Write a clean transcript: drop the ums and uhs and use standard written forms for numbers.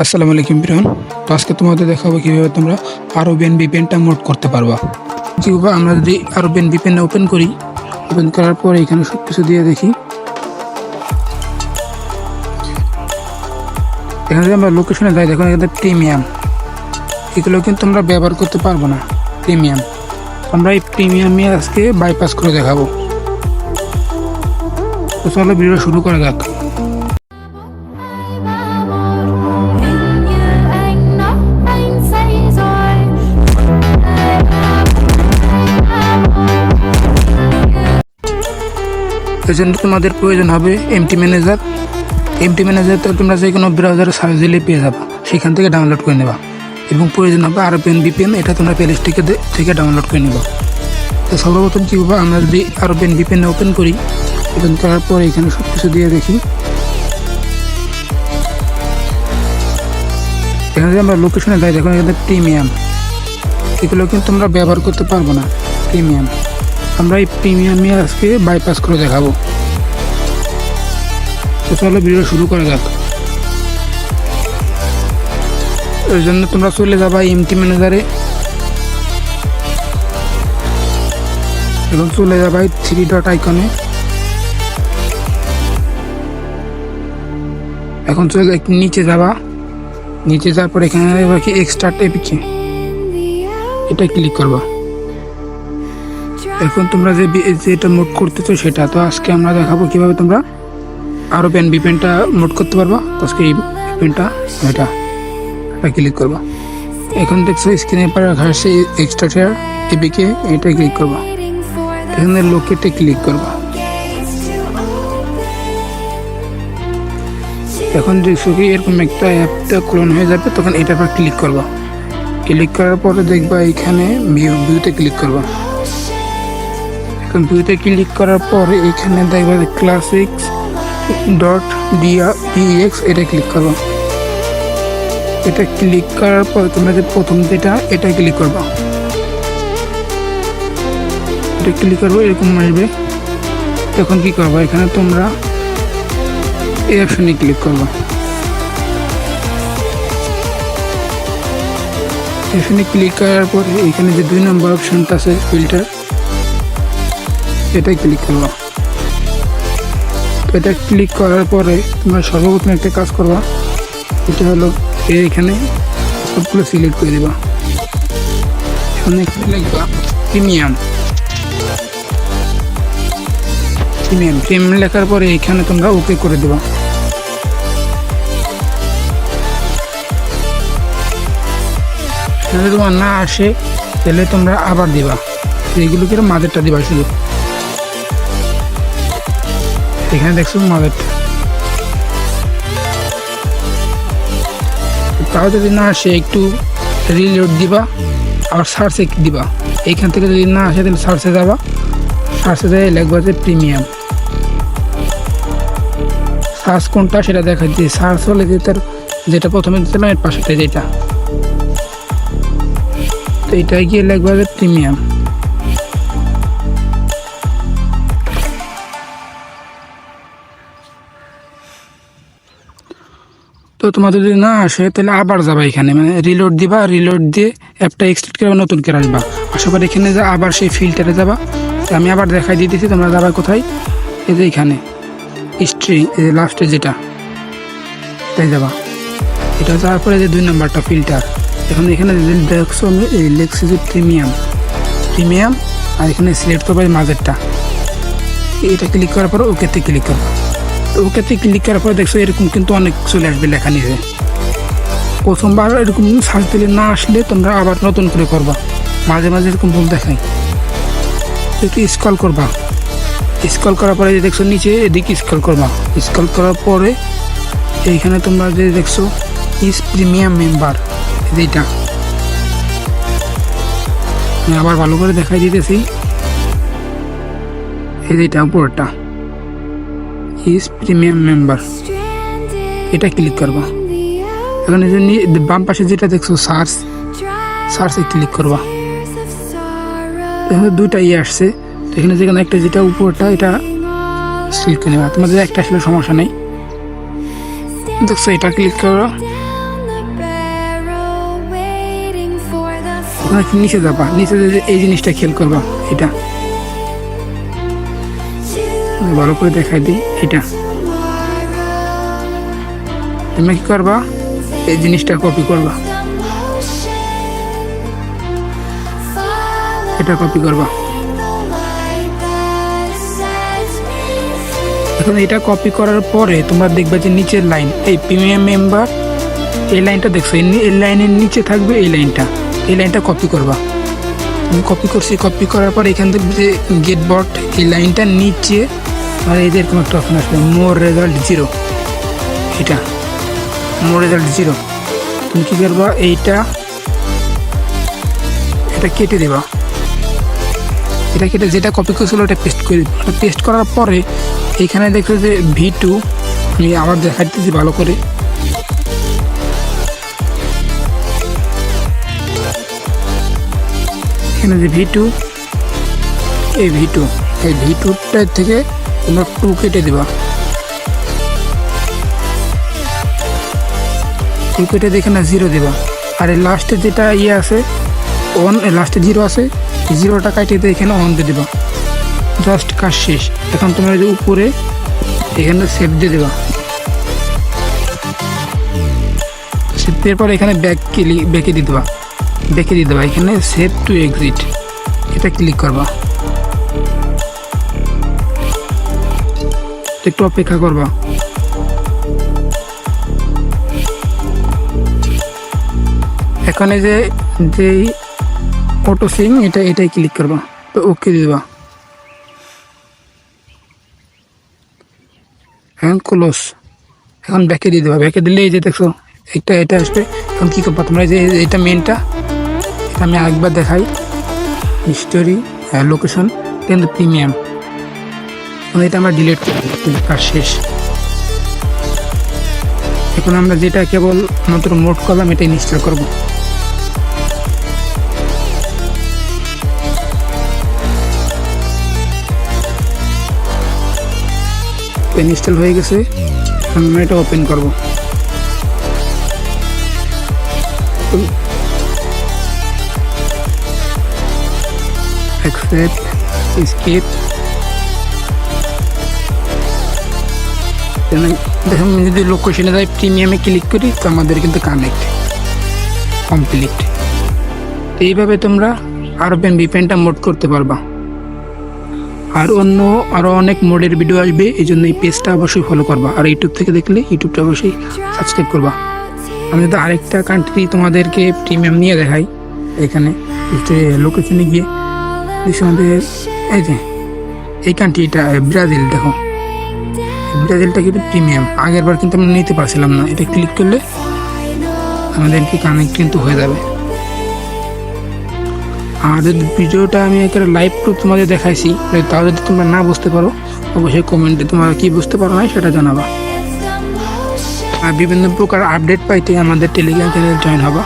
আসসালামু আলাইকুম বিরন। তো আজকে তোমাদের দেখাবো কীভাবে তোমরা আরবিয়ান ভিপিএনটা মোড করতে পারবা। কীভাবে আমরা যদি আরবিয়ান ভিপিএন ওপেন করি, ওপেন করার পর এখানে সব কিছু দিয়ে দেখি, এখানে আমরা লোকেশনে যাই, দেখুন এখানে প্রিমিয়াম, এগুলো কিন্তু আমরা ব্যবহার করতে পারবো না। প্রিমিয়াম আমরা এই প্রিমিয়ামে আজকে বাইপাস করে দেখাবো। তো চলো ভিডিও শুরু করা যাক। এই জন্য তোমাদের প্রয়োজন হবে এমটি ম্যানেজার। এমটি ম্যানেজার তো তোমরা যে কোনো ব্রাউজারে সার্চ দিলে পেয়ে যাবা, সেখান থেকে ডাউনলোড করে নেবা। এবং প্রয়োজন হবে আরবিয়ান ভিপিএন, এটা তোমরা প্লে স্টোর থেকে ডাউনলোড করে নেবা। তো সর্বপ্রথম কী হবে, আমরা যদি আরবিয়ান ভিপিএন ওপেন করি, ওপেন করার পর এখানে সব কিছু দিয়ে দেখি, এখানে যদি আমরা লোকেশনে যাই, দেখুন এখানে প্রিমিয়াম, এগুলো কিন্তু আমরা ব্যবহার করতে পারবো না। প্রিমিয়াম আমরা এই প্রিমিয়ামে আজকে বাইপাস করে দেখাবো। তো চলো ভিডিও শুরু করা যাক। ওই জন্য তোমরা চলে যাবা এমটি ম্যানেজারে এবং চলে যাবা থ্রি ডট আইকনে। এখন চলে নিচে যাবা, নিচে যাওয়ার পর এখানে কি এক্সট্রাক্ট এপিকে, এটা ক্লিক করবা। এখন তোমরা যেটা মোড করতেছো সেটা। তো আজকে আমরা দেখাবো কিভাবে তোমরা আরবিয়ান ভিপিএনটা মোড করতে পারবা। আজকে এই ভিপিএনটা এটা ক্লিক করবা। এখন দেখছো স্ক্রিনের পর ঘাসে এক্সট্রা এপিকে, এটা ক্লিক করবা। এখানে লোকেটে ক্লিক করবা। এখন দেখছো কি এরকম একটা অ্যাপটা ক্লোন হয়ে যাবে, তখন এটার পর ক্লিক করবা। ক্লিক করার পরে দেখবা এখানে ভিউতে ক্লিক করবা। ভিউতে ক্লিক করার পরে এখানে দেখবা classics.dx, এটা ক্লিক করবা। এটা ক্লিক করার পর তোমরা যে প্রথম যেটা, এটা ক্লিক করবা। এটা ক্লিক করবো, এরকম আসবে। তখন কি করবা, এখানে তোমরা এই অপশনে ক্লিক করবা। এখানে ক্লিক করার পরে এখানে যে 2 নম্বর অপশনটা আছে ফিল্টার, এটাই ক্লিক করবা। এটা ক্লিক করার পরে তোমরা সর্বপ্রথম একটা কাজ করবা, এটা হলো এখানে সবগুলো সিলেক্ট করে দেবা। এখানে লিখবা প্রিমিয়াম। প্রিমিয়াম লেখার পরে এখানে তোমরা ওকে করে দেবা। যদি তোমার না আসে তাহলে তোমরা আবার দিবা, এইগুলোকে মাঝেরটা দিবা শুধু। এখানে দেখছো মাঝেরটা। তাও যদি না আসে একটু রিলোড দিবা, আবার সার্চে দিবা। এইখান থেকে যদি না আসে তাহলে সার্চে যাবা, সার্চে যাই লিখবা যে প্রিমিয়াম। সার্চ কোনটা সেটা দেখা যায়, সার্চ হলে যে তার যেটা প্রথমে দিচ্ছিলাম এর পাশেটা যেটা, তো এটাই গিয়ে লিখবা যে প্রিমিয়াম। তো তোমাদের যদি না আসে তাহলে আবার যাবা, এখানে মানে রিলোড দিবা, রিলোড দিয়ে অ্যাপটা এক্সট্রাক্ট করে নতুন করে আসবা। আসার পর এখানে যা আবার সেই ফিল্টারে যাবা। আমি আবার দেখাই দিতেছি, তোমরা যাবা কোথায়, এই যে এখানে হিস্ট্রি, এই লাস্টে যেটা, তাই যাবা। এটা যাওয়ার পরে যে 2 নম্বরটা ফিল্টার, এখন এখানে দেখছো এই লেখছে যে প্রিমিয়াম, আর এখানে সিলেক্ট করবা মাঝেরটা। এটা ক্লিক করার পর ওকেতে ক্লিক করবা। ওকেতে ক্লিক করার পরে দেখছো এরকম কিন্তু অনেক চলে আসবে লেখা নিচে। প্রথমবার এরকম সার্চ দিলে না আসলে তোমরা আবার নতুন করে করবা। মাঝে মাঝে এরকম ভুল দেখায়, একটু স্ক্রল করবা। স্ক্রল করার পরে যে দেখছো নিচে, এদিকে স্ক্রল করবা। স্ক্রল করার পরে এইখানে তোমরা যে দেখছো ইস প্রিমিয়াম মেম্বার, এইটা আমি আবার ভালো করে দেখাই দিতেছি। এইটা উপরটা ইস প্রিমিয়াম মেম্বার, এটা ক্লিক করবা। এখানে যে বাম পাশে যেটা দেখছো সার্চে ক্লিক করবা। এখানে 2টা আসছে, তো এখানে যেখানে একটা যেটা উপরটা, এটা সিলেক্ট করে নেবা। তোমাদের একটা আসলে সমস্যা নেই, দেখছো এটা ক্লিক করো, এখন একটু নিচে যাবা, নিচে যে এই জিনিসটা খেয়াল করবা, এটা ভালো করে দেখাই দিই। এটা তুমি কি করবা, এই জিনিসটা কপি করবা, এটা কপি করবা। এখন এটা কপি করার পরে তোমরা দেখবা যে নিচের লাইন, এই প্রিমিয়াম মেম্বার, এই লাইনটা দেখছো, এই লাইনের নিচে থাকবে এই লাইনটা কপি করবা। আমি কপি করছি, কপি করার পর এখান থেকে যে গেট বট, এই লাইনটার নিচে আর এই যে এরকম একটা অপশন আসবে, মোর রেজাল্ট 0, এটা মোর রেজাল্ট 0। তুমি কী করবা, এটা কেটে দেবা, এটা কেটে যেটা কপি করেছিল ওটা পেস্ট করে দেবা। পেস্ট করার পরে এইখানে দেখছো যে V2, আমি আবার দেখাইতেছি ভালো করে। এখানে যে V2, এই V2টার থেকে তোমরা 2 কেটে দেবা, 2 কেটে দিয়ে এখানে 0 দেবা। আর এই লাস্টে যেটা আছে 1, লাস্টে 0 আছে, 0টা কাটিয়ে দিয়ে এখানে 1 দিয়ে দেবা, জাস্ট কাজ শেষ। এখন তোমরা যে উপরে এখানে সেভ দিয়ে দেবা, সেভ দেওয়ার পর এখানে ব্যাকে দিয়ে দেবা, এখানে সেভ টু এক্সিট, এটা ক্লিক করবা, একটু অপেক্ষা করবা। এখন এই যে অটো সিং, এটাই ক্লিক করবা, তো ওকে দেবা। এখন ক্লোজ, এখন ব্যাকে দিয়ে দেবা, ব্যাকে দিলে এই যে দেখছো এটা আসবে। এখন কী করবা তোমরা, যে এটা মেনটা, এটা আমি আরেকবার দেখাই, হিস্টোরি, লোকেশন, কিন্তু প্রিমিয়াম, এটা আমরা ডিলিট করব, কাজ শেষ। এখন আমরা যেটা কেবল মাত্র মোড করলাম এটা ইনস্টল করব। ইনস্টল হয়ে গেছে, আমরা এটা ওপেন করব। Accept, skip. দেখুন যদি লোকেশনে যাই, প্রিমিয়ামে ক্লিক করি, তো আমাদের কিন্তু কানেক্ট কমপ্লিট। এইভাবে তোমরা আরবিএন ভিপিএনটা মোড করতে পারবা। আর আরও অনেক মোডের ভিডিও আসবে, এই জন্য এই পেজটা অবশ্যই ফলো করবা। আর ইউটিউব থেকে দেখলে ইউটিউবটা অবশ্যই সাবস্ক্রাইব করবা। আমি যদি আরেকটা কান্ট্রি তোমাদেরকে প্রিমিয়াম নিয়ে দেখাই, এখানে লোকেশনে গিয়ে আমাদের এই যে এই কান্ট্রিটা ব্রাজিল, দেখো ব্রাজিলটা কিন্তু প্রিমিয়াম, আগের বার কিন্তু আমরা নিতে পারছিলাম না, এটা ক্লিক করলে আমাদেরকে কানেক্ট কিন্তু হয়ে যাবে। আর যদি ভিডিওটা আমি একটা লাইভ প্রুফ তোমাদের দেখাইছি, তাও যদি তোমরা না বুঝতে পারো অবশ্যই কমেন্টে তোমরা কি বুঝতে পারো না সেটা জানাবা। আর বিভিন্ন প্রকার আপডেট পাইতে আমাদের টেলিগ্রাম চ্যানেলে জয়েন হবা।